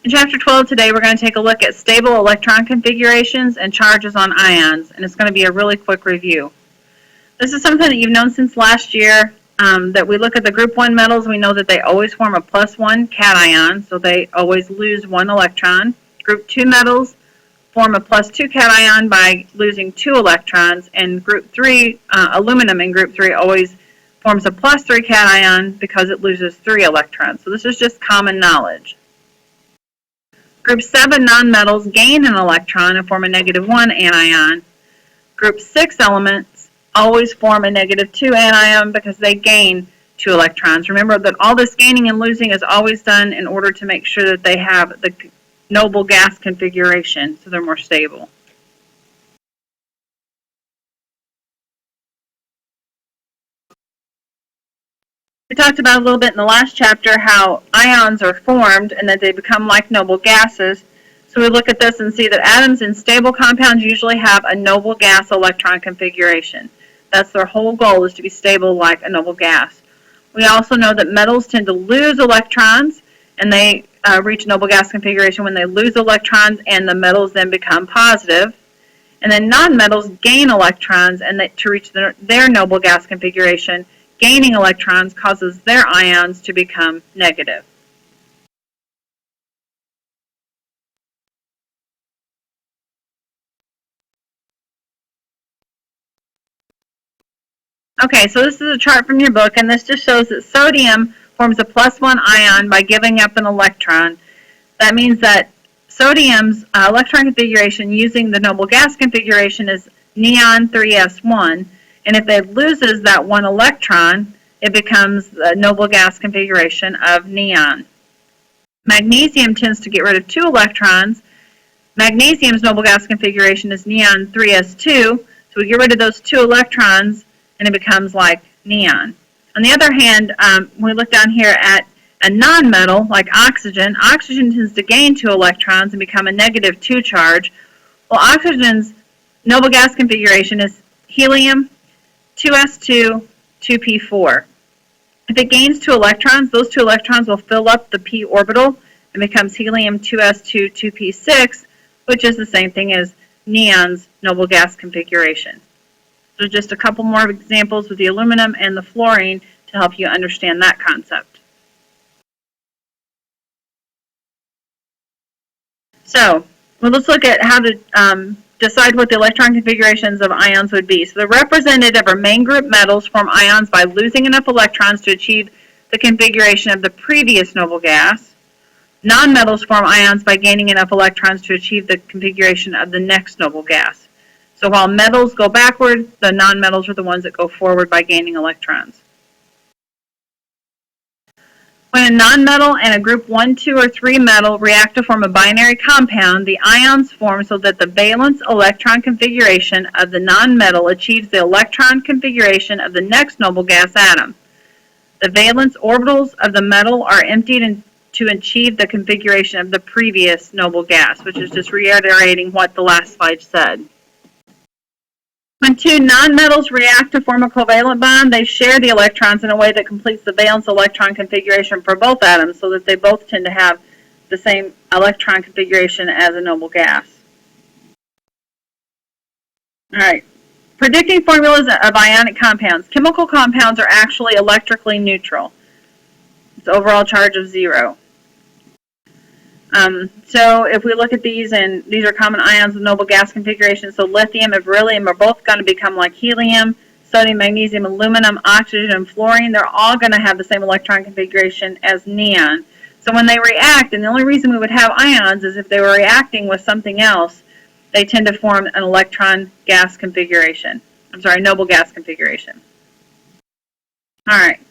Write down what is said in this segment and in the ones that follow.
In Chapter 12 today, we're going to take a look at stable electron configurations and charges on ions, and it's going to be a really quick review. This is something that you've known since last year, that we look at the group 1 metals. We know that they always form a +1 cation, so they always lose 1 electron. Group 2 metals form a +2 cation by losing 2 electrons, and group 3, aluminum in group 3 always forms a +3 cation because it loses 3 electrons. So this is just common knowledge. Group 7 nonmetals gain an electron and form a -1 anion. Group 6 elements always form a -2 anion because they gain 2 electrons. Remember that all this gaining and losing is always done in order to make sure that they have the noble gas configuration, so they're more stable. We talked about a little bit in the last chapter how ions are formed and that they become like noble gases. So we look at this and see that atoms in stable compounds usually have a noble gas electron configuration. That's their whole goal, is to be stable like a noble gas. We also know that metals tend to lose electrons, and they reach noble gas configuration when they lose electrons, and the metals then become positive. And then nonmetals gain electrons, and to reach their noble gas configuration, gaining electrons causes their ions to become negative. Okay, so this is a chart from your book, and this just shows that sodium forms a +1 ion by giving up an electron. That means that sodium's electron configuration using the noble gas configuration is neon 3s1, and if it loses that 1 electron, it becomes the noble gas configuration of neon. Magnesium tends to get rid of 2 electrons. Magnesium's noble gas configuration is neon 3s2, so we get rid of those 2 electrons and it becomes like neon. On the other hand, when we look down here at a nonmetal like oxygen, oxygen tends to gain 2 electrons and become a -2 charge. Well, oxygen's noble gas configuration is helium 2s2 2p4. If it gains 2 electrons, those 2 electrons will fill up the p orbital and becomes helium 2s2 2p6, which is the same thing as neon's noble gas configuration. So just a couple more examples with the aluminum and the fluorine to help you understand that concept. So, well, let's look at how to decide what the electron configurations of ions would be. So the representative or main group metals form ions by losing enough electrons to achieve the configuration of the previous noble gas. Nonmetals form ions by gaining enough electrons to achieve the configuration of the next noble gas. So while metals go backward, the nonmetals are the ones that go forward by gaining electrons. When a nonmetal and a group 1, 2, or 3 metal react to form a binary compound, the ions form so that the valence electron configuration of the nonmetal achieves the electron configuration of the next noble gas atom. The valence orbitals of the metal are emptied to achieve the configuration of the previous noble gas, which is just reiterating what the last slide said. When 2 nonmetals react to form a covalent bond, they share the electrons in a way that completes the valence electron configuration for both atoms, so that they both tend to have the same electron configuration as a noble gas. All right. Predicting formulas of ionic compounds. Chemical compounds are actually electrically neutral. It's overall charge of 0. So if we look at these, and these are common ions with noble gas configuration, so lithium and beryllium are both going to become like helium, sodium, magnesium, aluminum, oxygen, and fluorine. They're all going to have the same electron configuration as neon. So when they react, and the only reason we would have ions is if they were reacting with something else, they tend to form an electron gas configuration. Noble gas configuration. All right.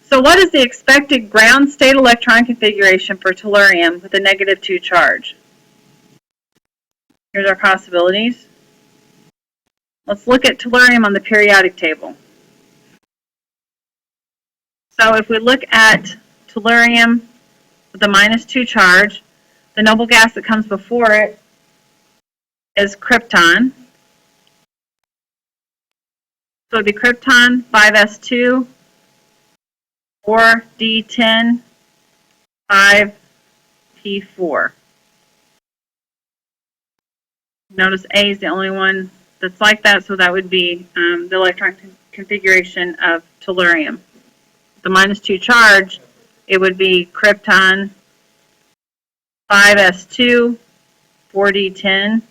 So what is the expected ground state electron configuration for tellurium with a -2 charge? Here's our possibilities. Let's look at tellurium on the periodic table. So if we look at tellurium with a -2 charge, the noble gas that comes before it is krypton. So it would be krypton 5s2, 4d10, 5 P4. Notice A is the only one that's like that, so that would be the electron configuration of tellurium. The -2 charge, it would be krypton 5s2, 4d10,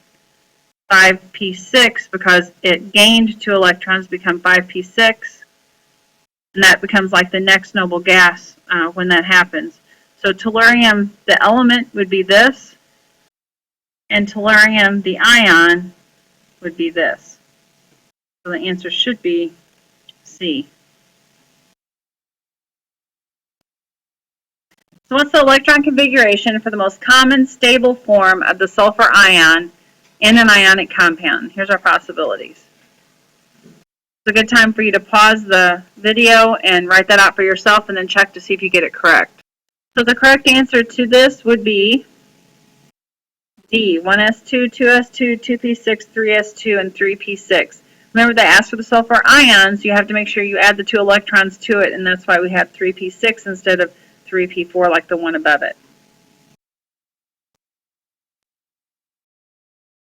5p6, because it gained 2 electrons, become 5p6, and that becomes like the next noble gas when that happens. So tellurium, the element would be this, and tellurium, the ion, would be this. So the answer should be C. So what's the electron configuration for the most common stable form of the sulfur ion in an ionic compound? Here's our possibilities. It's a good time for you to pause the video and write that out for yourself and then check to see if you get it correct. So the correct answer to this would be D, 1s2, 2s2, 2p6, 3s2, and 3p6. Remember, they asked for the sulfur ions. You have to make sure you add the 2 electrons to it, and that's why we have 3p6 instead of 3p4 like the one above it.